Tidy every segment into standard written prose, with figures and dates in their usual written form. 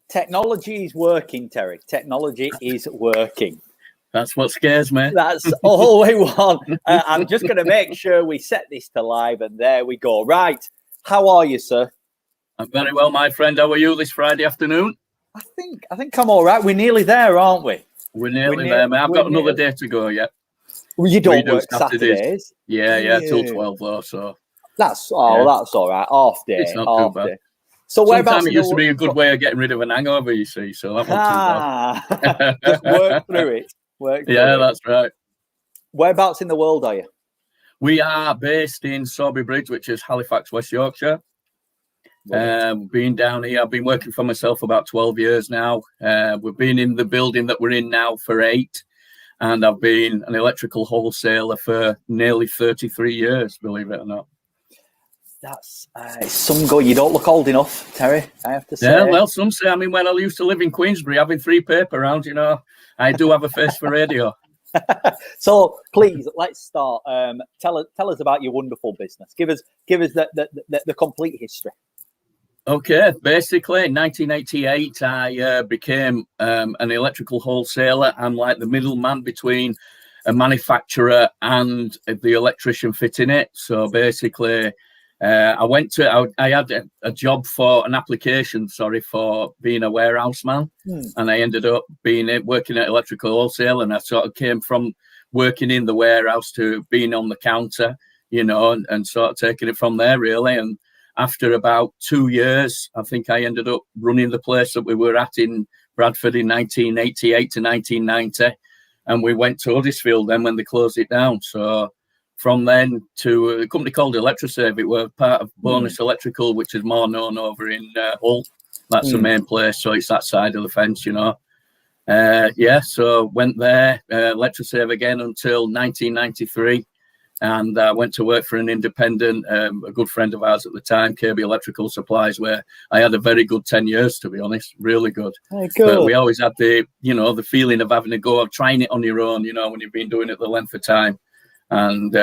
Technology is working, Terry. Technology is working. That's what scares me. That's all we want. I'm just going to make sure we set this to live, and there we go. Right. How are you, sir? I'm very well, my friend. How are you this Friday afternoon? I think I'm all right. We're nearly there, aren't we? We're nearly there, mate. I've got another day to go yet. Well, you don't work Saturdays. Yeah, till 12 though. So that's all right. Half day. It's not too bad. So sometimes it used to be a good way of getting rid of an hangover, you see. So that wasn't too bad. Just work through it. That's right. Whereabouts in the world are you? We are based in Sawby Bridge, which is Halifax, West Yorkshire. Been down here. I've been working for myself about 12 years now. We've been in the building that we're in now for 8. And I've been an electrical wholesaler for nearly 33 years, believe it or not. That's some go. You don't look old enough, Terry, I have to say. Yeah, well, some say. I mean, when I used to live in Queensbury, having 3 paper rounds, I do have a face for radio. So please, let's start. Tell us about your wonderful business. Give us the complete history. Okay, basically, in 1988, I became an electrical wholesaler. I'm like the middleman between a manufacturer and the electrician fitting it. So basically, I had a job for an application, for being a warehouse man. And I ended up working at electrical wholesale. And I sort of came from working in the warehouse to being on the counter, and sort of taking it from there, really. And after about 2 years, I think I ended up running the place that we were at in Bradford in 1988 to 1990. And we went to Huddersfield then when they closed it down. So from then to a company called ElectroServe, it were part of Bonus Electrical, which is more known over in Hull. That's the main place. So it's that side of the fence, so went there, ElectroServe again until 1993. And I went to work for an independent, a good friend of ours at the time, KB Electrical Supplies, where I had a very good 10 years, to be honest, really good. But we always had the feeling of having to go, of trying it on your own, when you've been doing it the length of time. And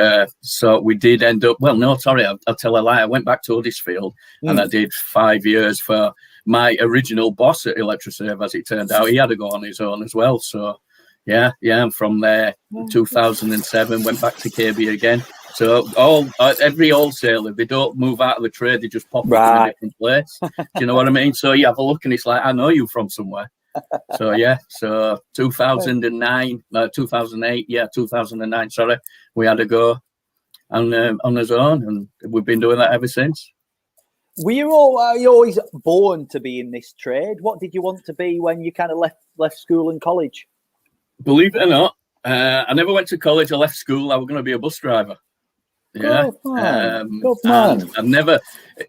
so we did end up, I'll tell a lie. I went back to Huddersfield and I did 5 years for my original boss at ElectroServe, as it turned out. He had to go on his own as well. So, and from there, 2007, went back to KB again. So every wholesaler, they don't move out of the trade, they just pop up in a different place. Do you know what I mean? So you have a look and it's like, I know you from somewhere. So 2009, 2009, we had to go on his own, and we've been doing that ever since. Were you always born to be in this trade? What did you want to be when you kind of left school and college? Believe it or not, I never went to college. I left school. I was going to be a bus driver. Yeah. Good man. I've never.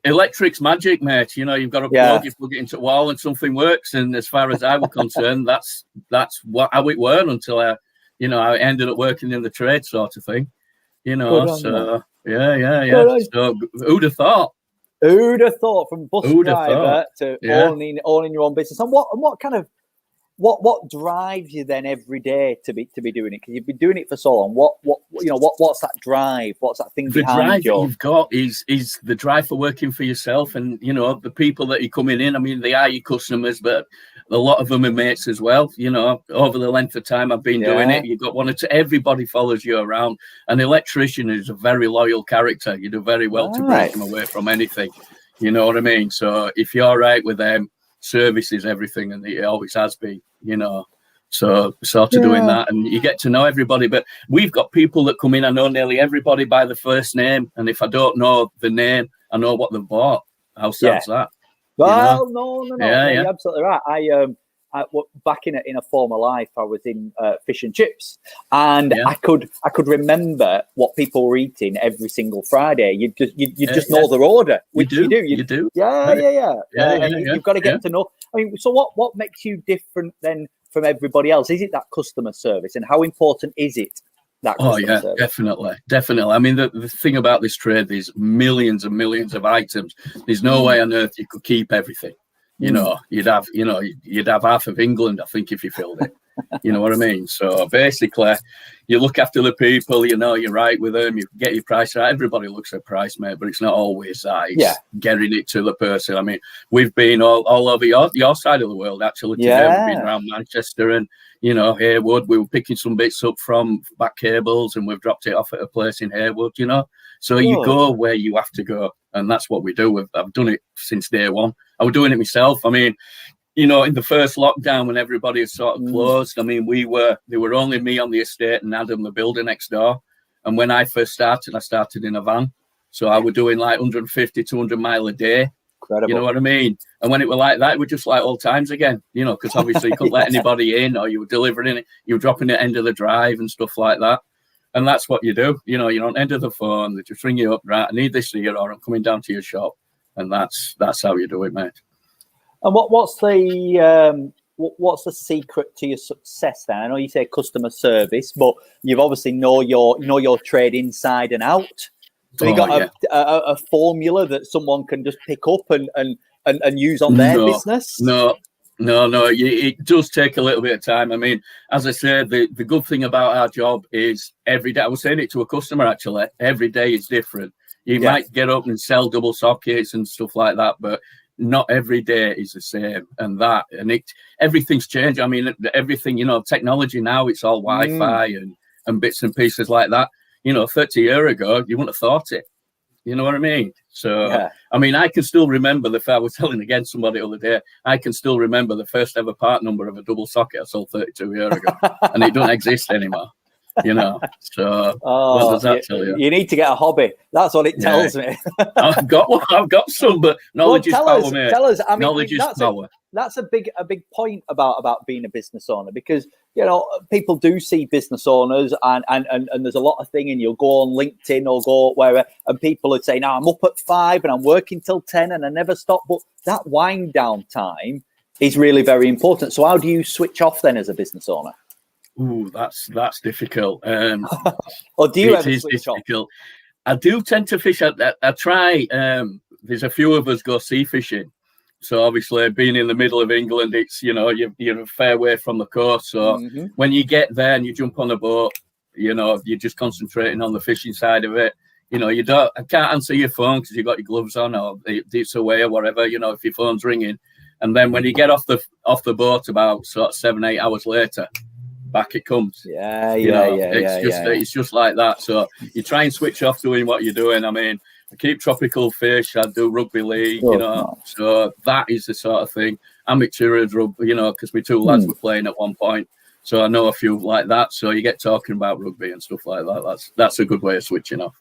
Electric's magic, mate. You've got a plug, you plug it into a wall, and something works. And as far as I was concerned, that's how it worked until I ended up working in the trade, sort of thing. So who'd have thought? Who'd have thought, from bus driver to owning your own business? And what kind of what drives you then every day to be doing it? Because you've been doing it for so long. What's that drive? What's that thing behind you? The drive that you've got is the drive for working for yourself, and the people that you're coming in. I mean, they are your customers, but a lot of them are mates as well. Over the length of time I've been doing it, you've got one or two. Everybody follows you around. An electrician is a very loyal character. You do very well to break them away from anything. You know what I mean? So if you're all right with them, service is everything, and it always has been. So sort of doing that, and you get to know everybody. But we've got people that come in. I know nearly everybody by the first name, and if I don't know the name, I know what they've bought. How sad's that? Well, no, you're absolutely right. Back in a former life, I was in fish and chips, and I could remember what people were eating every single Friday. You just know their order, which you do. You've got to get to know. I mean, so what makes you different then from everybody else? Is it that customer service, and how important is it? Service? Definitely. I mean, the thing about this trade is millions and millions of items. There's no way on earth you could keep everything. You'd have half of England, I think, if you filled it. You know what I mean? So basically, you look after the people, you know, you're right with them, you get your price right. Everybody looks at price, mate, but it's not always that. It's getting it to the person. I mean, we've been all over your side of the world, actually, today. We've been around Manchester and, you know, Haywood. We were picking some bits up from back cables and we've dropped it off at a place in Haywood, you know. So you go where you have to go. And that's what we do. I've done it since day one. I was doing it myself. I mean, you know, in the first lockdown when everybody had sort of closed, I mean, there were only me on the estate and Adam, the builder next door. And when I first started, I started in a van. So I was doing like 150, 200 mile a day. Incredible. You know what I mean? And when it was like that, it was just like old times again, you know, because obviously you couldn't let anybody in, or you were delivering it, you were dropping it end of the drive and stuff like that. And that's what you do. You know, you're on the end of the phone, they just ring you up, right, I need this here, or I'm coming down to your shop. And that's how you do it, mate. And what's the secret to your success then? I know you say customer service, but you've obviously know your trade inside and out. So you got a formula that someone can just pick up and use on their business? No. It does take a little bit of time. I mean, as I said, the good thing about our job is every day. I was saying it to a customer actually. Every day is different. You might get up and sell double sockets and stuff like that, but not every day is the same. And everything's changed. I mean, everything, you know, technology now, it's all Wi-Fi and bits and pieces like that. You know, 30 years ago, you wouldn't have thought it. You know what I mean? So, I mean, I can still remember I was telling again somebody the other day, I can still remember the first ever part number of a double socket I sold 32 years ago. And it don't exist anymore. You know, so what does that tell you? You need to get a hobby. That's what it tells me. I've got some, but knowledge is power, mate. Tell us. I mean, knowledge is power. That's a big point about being a business owner, because you know people do see business owners and there's a lot of thing, and you'll go on LinkedIn or go wherever, and people would say, "Now I'm up at 5 and I'm working till 10 and I never stop." But that wind down time is really very important. So how do you switch off then as a business owner? Ooh, that's difficult. Or do you ever switch difficult off? I do tend to fish. I try. There's a few of us go sea fishing. So obviously, being in the middle of England, it's, you know, you're a fair way from the coast. So when you get there and you jump on a boat, you know, you're just concentrating on the fishing side of it. You know, I can't answer your phone because you've got your gloves on, or it's away or whatever. You know, if your phone's ringing, and then when you get off the boat about sort of 7-8 hours later, back it comes. It's just like that. So you try and switch off doing what you're doing. I mean, I keep tropical fish. I do rugby league, you know. So that is the sort of thing. Amateur rugby, you know, because we two lads were playing at one point. So I know a few like that. So you get talking about rugby and stuff like that. That's a good way of switching off.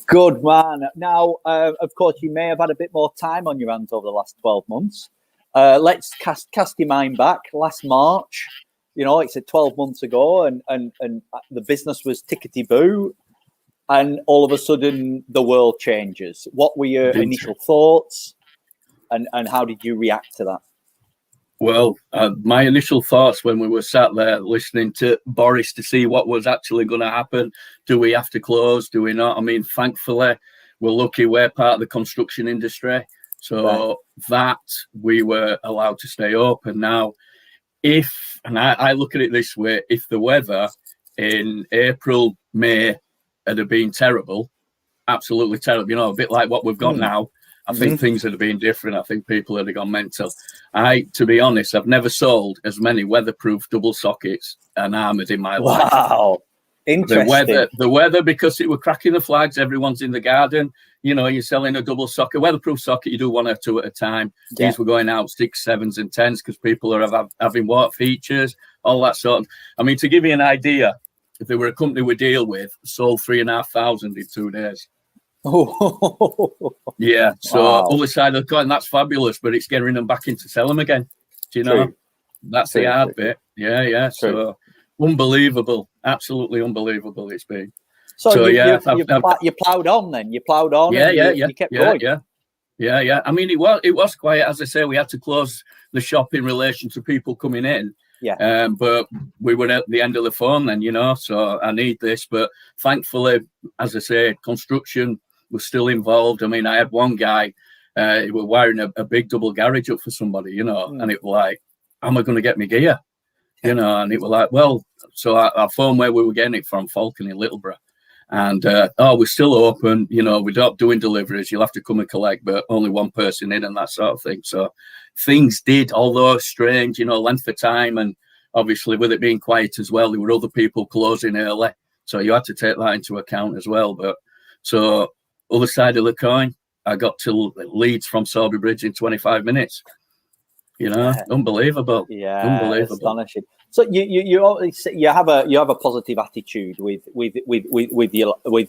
Good man. Now, of course, you may have had a bit more time on your hands over the last 12 months. Let's cast your mind back. Last March, you know, it's 12 months ago, and the business was tickety-boo. And all of a sudden, the world changes. What were your initial thoughts, and how did you react to that? Well, my initial thoughts when we were sat there listening to Boris to see what was actually going to happen. Do we have to close? Do we not? I mean, thankfully, we're lucky we're part of the construction industry. So that we were allowed to stay open. Now, I look at it this way, if the weather in April, May, had been terrible, absolutely terrible, you know, a bit like what we've got now, I think things would have been different. I think people would have gone mental. To be honest, I've never sold as many weatherproof double sockets and armoured in my life. Wow, interesting. The weather, because it were cracking the flags, everyone's in the garden, you know, you're selling a double socket, weatherproof socket, you do 1 or 2 at a time. These were going out 6, 7s and 10s because people are having water features, all that sort of. I mean, to give you an idea, if there were a company we deal with, sold 3,500 in 2 days. Yeah, so other side of the coin, that's fabulous, but it's getting them back in to sell them again. Do you know? That's the hard bit. Yeah. So unbelievable, absolutely unbelievable it's been. So you ploughed on then. You ploughed on. You kept going. Yeah. I mean, it was quiet. As I say, we had to close the shop in relation to people coming in. But we were at the end of the phone then, you know, so I need this. But thankfully, as I say, construction was still involved. I mean, I had one guy, he was wiring a big double garage up for somebody, you know, and it was like, how am I going to get my gear? you know, and it was like, well, so I phoned where we were getting it from, Falcon in Littleborough. And, we're still open, you know, we're not doing deliveries. You'll have to come and collect, but only one person in and that sort of thing. So things did, although strange, you know, length of time. And obviously with it being quiet as well, there were other people closing early. So you had to take that into account as well. But so other side of the coin, I got to Leeds from Sorby Bridge in 25 minutes. You know, unbelievable. Yeah, unbelievable. Astonishing. So you have a positive attitude with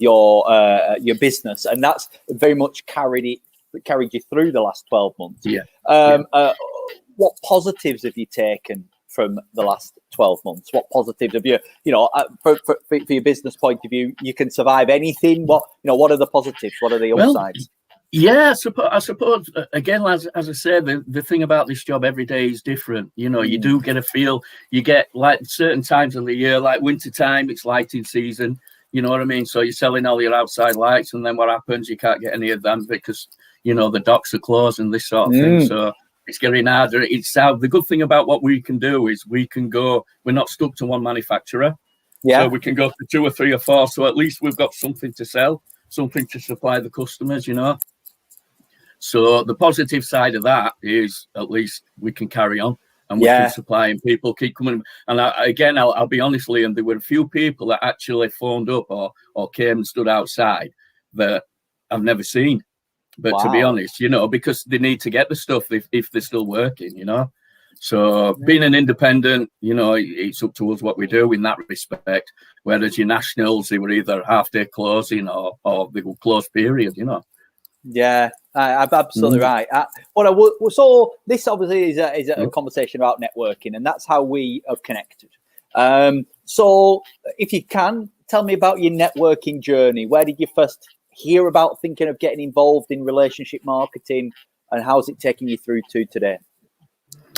your business, and that's very much carried you through the last 12 months. What positives have you taken from the last 12 months? What positives have you for your business point of view? You can survive anything. What are the positives? What are the upsides? Yeah, I suppose again, as I say, the thing about this job every day is different. You know, you do get a feel. You get like certain times of the year, like winter time, it's lighting season. You know what I mean? So you're selling all your outside lights, and then what happens? You can't get any of them because you know the docks are closed and this sort of thing. So it's getting harder. The good thing about what we can do is we can go. We're not stuck to one manufacturer. So we can go to 2 or 3 or 4. So at least we've got something to sell, something to supply the customers. You know. So the positive side of that is at least we can carry on and we can supply and people keep coming. And I'll be honest, Liam, there were a few people that actually phoned up or came and stood outside that I've never seen. But to be honest, you know, because they need to get the stuff if they're still working, you know. So being an independent, you know, it's up to us what we do in that respect. Whereas your nationals, they were either half-day closing or they were closed period, you know. Yeah, I'm absolutely right. So this obviously is a conversation about networking, and that's how we have connected. So if you can, tell me about your networking journey. Where did you first hear about thinking of getting involved in relationship marketing, and how's it taking you through to today?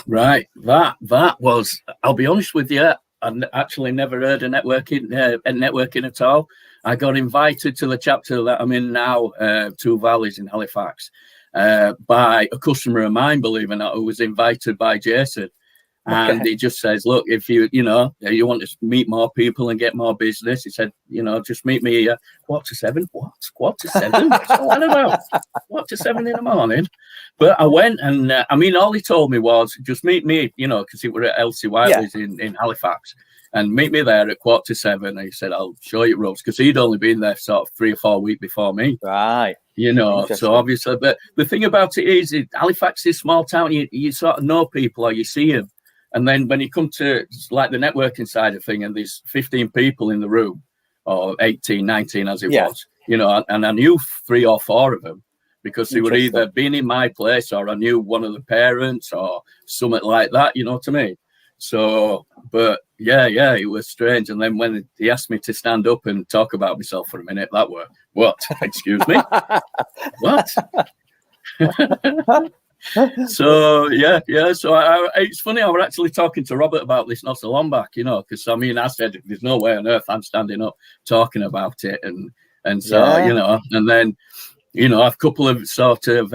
Right, that was, I'll be honest with you, I actually never heard of networking at all. I got invited to the chapter that I'm in now, Two Valleys in Halifax, by a customer of mine, believe it or not, who was invited by Jason. And he just says, look, if you want to meet more people and get more business, he said, you know, just meet me here. 7:15? What? 7:15? What's that about? 7:15 in the morning? But I went and, all he told me was, just meet me, you know, because it were at Elsie Whiteley's in Halifax. And meet me there at 7:15. And he said, I'll show you ropes, because he'd only been there sort of 3 or 4 weeks before me. Right. You know, so obviously, but the thing about it is, Halifax is a small town. You sort of know people or you see them. And then when you come to like the networking side of thing, and there's 15 people in the room, or 18, 19 as it was, you know, and I knew 3 or 4 of them because they were either being in my place or I knew one of the parents or something like that, you know what I mean? So, but yeah, it was strange. And then when he asked me to stand up and talk about myself for a minute, that were, what? Excuse me? What? So so it's funny, I was actually talking to Robert about this not so long back, you know, because I said there's no way on earth I'm standing up talking about it, and so you know, and then you know, I've a couple of sort of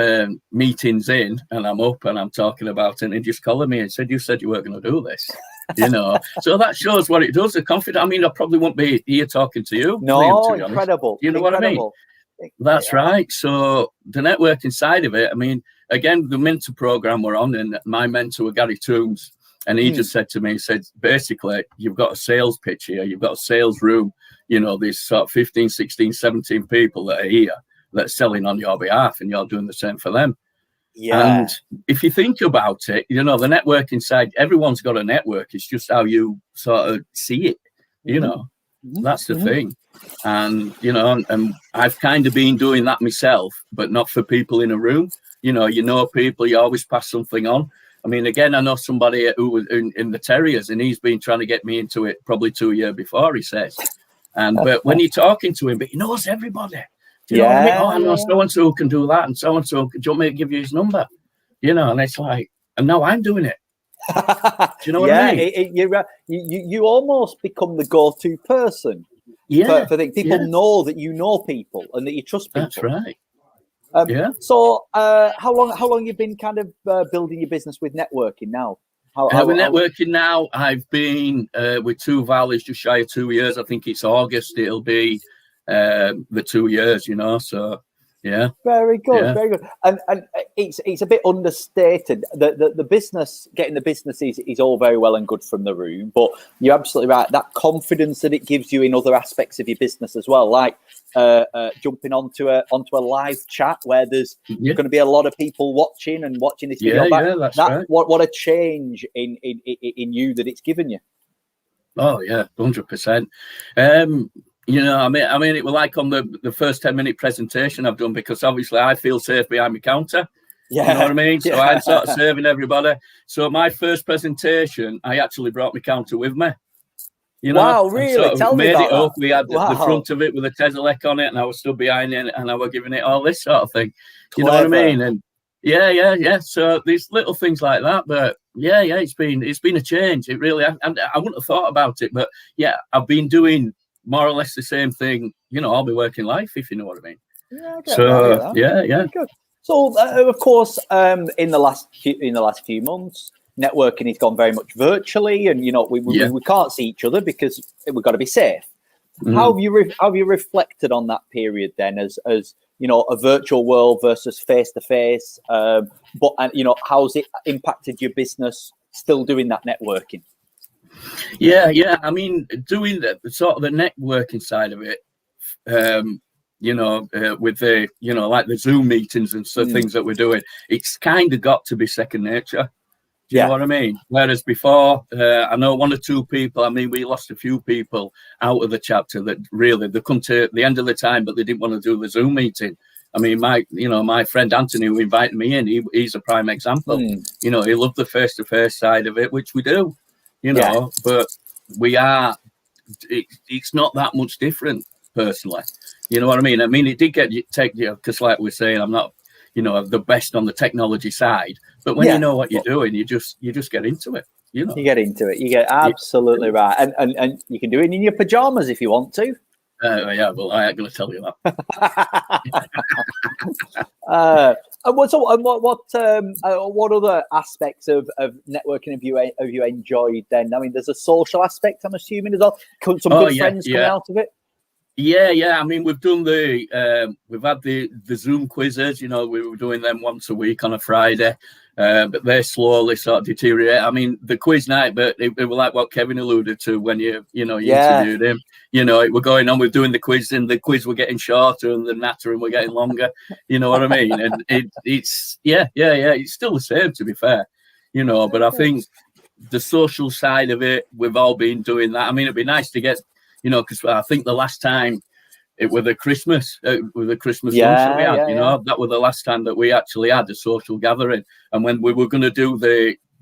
meetings in, and I'm up and I'm talking about it, and he just called me and said, you said you weren't going to do this, you know. So that shows what it does, the confidence. I mean, I probably won't be here talking to you. No, Liam, incredible. You know what I mean? That's right. So the networking side of it, I mean, again, the mentor program we're on, and my mentor, Gary Toombs, and he just said to me, he said, basically, you've got a sales pitch here, you've got a sales room, you know, there's sort of 15, 16, 17 people that are here that are selling on your behalf, and you're doing the same for them. Yeah. And if you think about it, you know, the networking side, everyone's got a network. It's just how you sort of see it, you know. That's the thing. And, you know, and I've kind of been doing that myself, but not for people in a room. You know people, you always pass something on. I mean, again, I know somebody who was in the Terriers, and he's been trying to get me into it probably 2 years before, he says. But when you're talking to him, but he knows everybody. Do you know what I mean? Oh, I know so-and-so who can do that, and so-and-so, do you want me to give you his number? You know, and it's like, and now I'm doing it. Do you know what I mean? You almost become the go-to person. For things. People know that you know people and that you trust people. That's right. So how long have you been kind of building your business with networking now? With networking now, I've been with Two Valleys just shy of 2 years. I think it's August. It'll be the 2 years, so yeah. Very good, very good. And it's a bit understated. The business, getting the business is all very well and good from the room, but you're absolutely right. That confidence that it gives you in other aspects of your business as well, like jumping onto a live chat where there's going to be a lot of people watching this video back. That's right. What a change in you that it's given you. Oh yeah, 100%. I mean, it was like on the first 10-minute presentation I've done, because obviously I feel safe behind my counter. Yeah. You know what I mean? So I'm sort of serving everybody. So my first presentation, I actually brought my counter with me. Wow, really? Tell me about that. We had the front of it with a Teselec on it, and I was stood behind it, and I was giving it all this sort of thing. You know what I mean? And yeah. So these little things like that, but yeah, it's been a change. It really, and I wouldn't have thought about it, but yeah, I've been doing more or less the same thing, all my working life, if you know what I mean. Yeah. Good. So, of course, in the last few months, networking has gone very much virtually, and we can't see each other because we've got to be safe. How have you reflected on that period then, as a virtual world versus face to face? But how's it impacted your business? Still doing that networking? Yeah. I mean, doing the sort of the networking side of it, with the, like the Zoom meetings and things that we're doing, it's kind of got to be second nature. Do you know what I mean? Whereas before, I know one or two people, I mean, we lost a few people out of the chapter that really, they come to the end of the time, but they didn't want to do the Zoom meeting. I mean, my friend Anthony, who invited me in, he's a prime example. He loved the face-to-face side of it, which we do. But it's not that much different, personally. You know what I mean? I mean, it did take you, because like we're saying, I'm not, the best on the technology side, but when you know what you're doing, you just get into it. You get into it. You get absolutely right. And you can do it in your pajamas if you want to. Yeah, well, I ain't going to tell you that. What other aspects of networking have you enjoyed then? I mean, there's a social aspect, I'm assuming, as well. Some good friends coming out of it. Yeah. I mean, we've done we've had the Zoom quizzes. We were doing them once a week on a Friday, but they slowly sort of deteriorate. I mean, the quiz night, but it was like what Kevin alluded to when you interviewed him. It were going on with doing the quiz, and the quiz were getting shorter, and the nattering were getting longer. You know what I mean? And it's it's still the same, to be fair. But I think the social side of it, we've all been doing that. I mean, it'd be nice to get. Because I think the last time it was the Christmas lunch that we had, that was the last time that we actually had a social gathering. And when we were going to do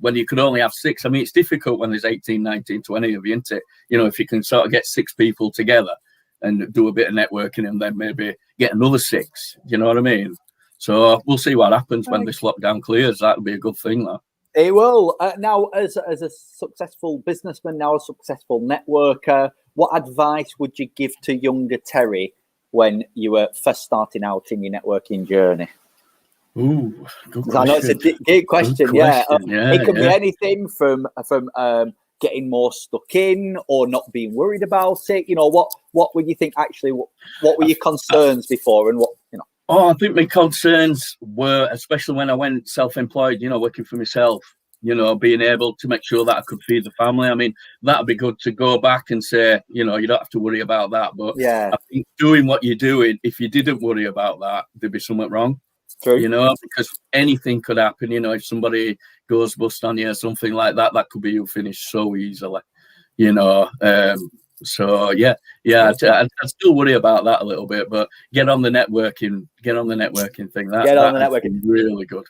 when you could only have 6, I mean, it's difficult when there's 18, 19, 20 of you, isn't it? If you can sort of get 6 people together and do a bit of networking and then maybe get another 6, you know what I mean? So we'll see what happens when this lockdown clears. That'll be a good thing, though. It will. Now, as a successful businessman, now a successful networker, what advice would you give to younger Terry when you were first starting out in your networking journey? Ooh, good question. I know it's a deep question. It could be anything from getting more stuck in or not being worried about it. What would you think actually? What were your concerns before, and what? Oh, I think my concerns were, especially when I went self-employed, working for myself, being able to make sure that I could feed the family. I mean, that'd be good to go back and say, you don't have to worry about that. But I think doing what you're doing, if you didn't worry about that, there'd be something wrong. True. Because anything could happen. If somebody goes bust on you or something like that, that could be you finished so easily. So I still worry about that a little bit, but get on the networking thing. That really good.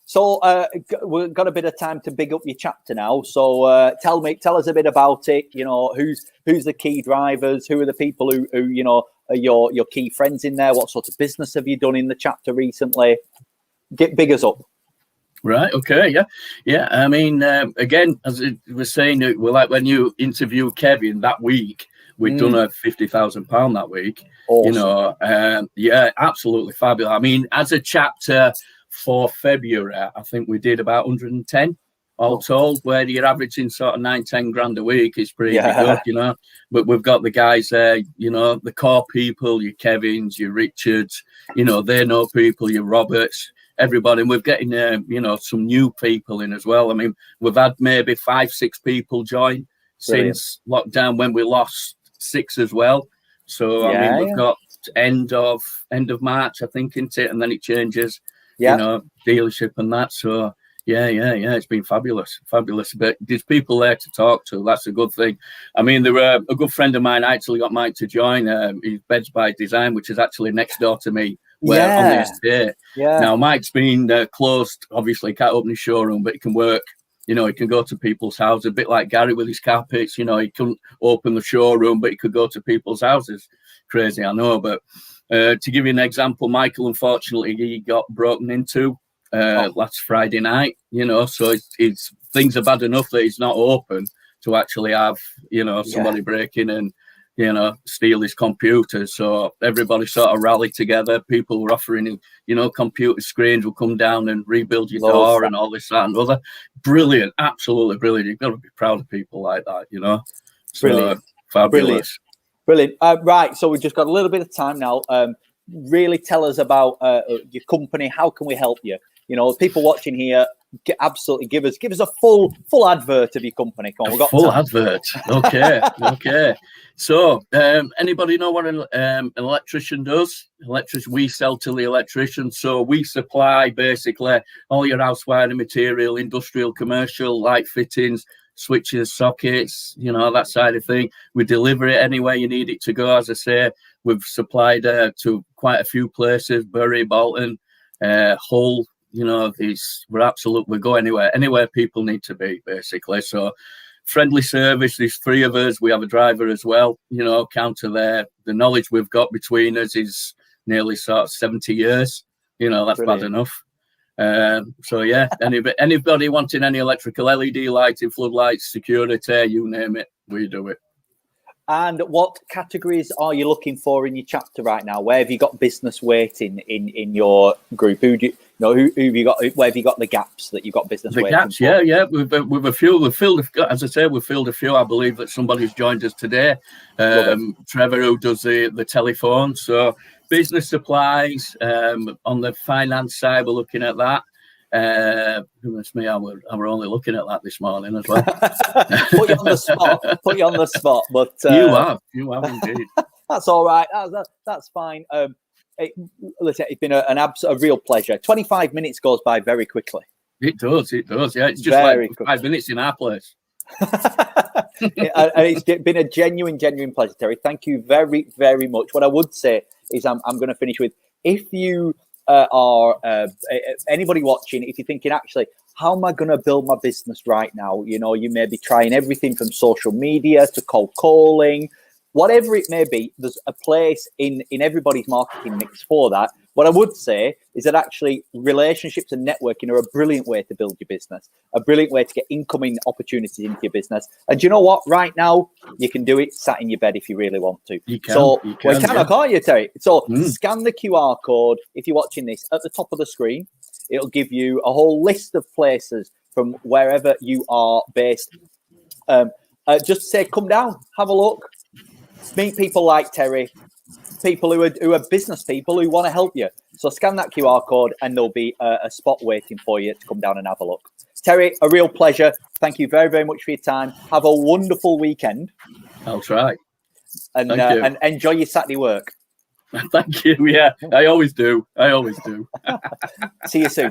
So we've got a bit of time to big up your chapter now. So tell us a bit about it. Who's the key drivers? Who are the people who are your key friends in there? What sort of business have you done in the chapter recently? Big us up. Right. Okay. Yeah. I mean, again, as I was saying, well, like when you interview Kevin that week, we'd done a £50,000 that week. Awesome. Absolutely fabulous. I mean, as a chapter for February, I think we did about 110 all told, where you're averaging sort of 9-10 grand a week is pretty good, you know. But we've got the guys there, you know, the core people, your Kevins, your Richards, you know, they know people, your Roberts, everybody. And we're getting, you know, some new people in as well. I mean, we've had maybe 5-6 people join since lockdown, when we lost 6 as well. So, I mean, we've got end of March, I think, isn't it? And then it changes, you know, dealership and that. So, yeah. It's been fabulous. But there's people there to talk to. That's a good thing. I mean, there were a good friend of mine. I actually got Mike to join. He's Beds by Design, which is actually next door to me. Where on the estate. Now, Mike's been closed. Obviously, can't open his showroom, but he can work. You know, he can go to people's houses, a bit like Gary with his carpets. You know, he couldn't open the showroom, but he could go to people's houses. Crazy, I know. But to give you an example, Michael, unfortunately, he got broken into last Friday night. You know, so it's things are bad enough that he's not open to actually have, you know, somebody break in and, you know, steal his computer. So everybody sort of rallied together. People were offering, you know, computer screens will come down and rebuild your door and all this, that and other. Brilliant, absolutely brilliant. You've got to be proud of people like that, you know. So, brilliant, fabulous. Brilliant. Right, so we've just got a little bit of time now. Really tell us about your company. How can we help you? You know, people watching here, absolutely give us a full advert of your company. Come on, we've got full advert. Okay. So, anybody know what an electrician does? We sell to the electrician. So we supply basically all your house wiring material, industrial, commercial, light fittings, switches, sockets, you know, that side of thing. We deliver it anywhere you need it to go. As I say, we've supplied to quite a few places: Bury, Bolton, Hull. You know, we go anywhere people need to be, basically. So friendly service, there's 3 of us. We have a driver as well, you know, counter there. The knowledge we've got between us is nearly sort of 70 years. You know, that's bad enough. So, yeah, anybody wanting any electrical, LED lighting, floodlights, security, you name it, we do it. And what categories are you looking for in your chapter right now? Where have you got business waiting in your group? Who have you got? Where have you got the gaps that you've got business waiting? The gaps, for? Yeah. We've a few. We've filled, as I say, we've filled a few. I believe that somebody's joined us today. Trevor, who does the telephone. So business supplies. On the finance side, we're looking at that. Goodness me, I were only looking at that this morning as well. Put you on the spot. But you have indeed. That's all right. That's fine. Listen, it's been a real pleasure. 25 minutes goes by very quickly. It does. Yeah, it's just very like 5 minutes in our place. And it's been a genuine pleasure, Terry. Thank you very, very much. What I would say is I'm going to finish with, if you are anybody watching, if you're thinking, actually, how am I going to build my business right now? You know, you may be trying everything from social media to cold calling, whatever it may be. There's a place in everybody's marketing mix for that. What I would say is that actually relationships and networking are a brilliant way to build your business, a brilliant way to get incoming opportunities into your business. And do you know what? Right now, you can do it sat in your bed if you really want to. You can, can't you, Terry? So scan the QR code if you're watching this at the top of the screen. It'll give you a whole list of places from wherever you are based. Just say, come down, have a look, meet people like Terry, people who are business people who want to help you. So scan that QR code and there'll be a spot waiting for you to come down and have a look. Terry, a real pleasure. Thank you very, very much for your time. Have a wonderful weekend. I'll try. And enjoy your Saturday work. Thank you. Yeah, I always do. See you soon.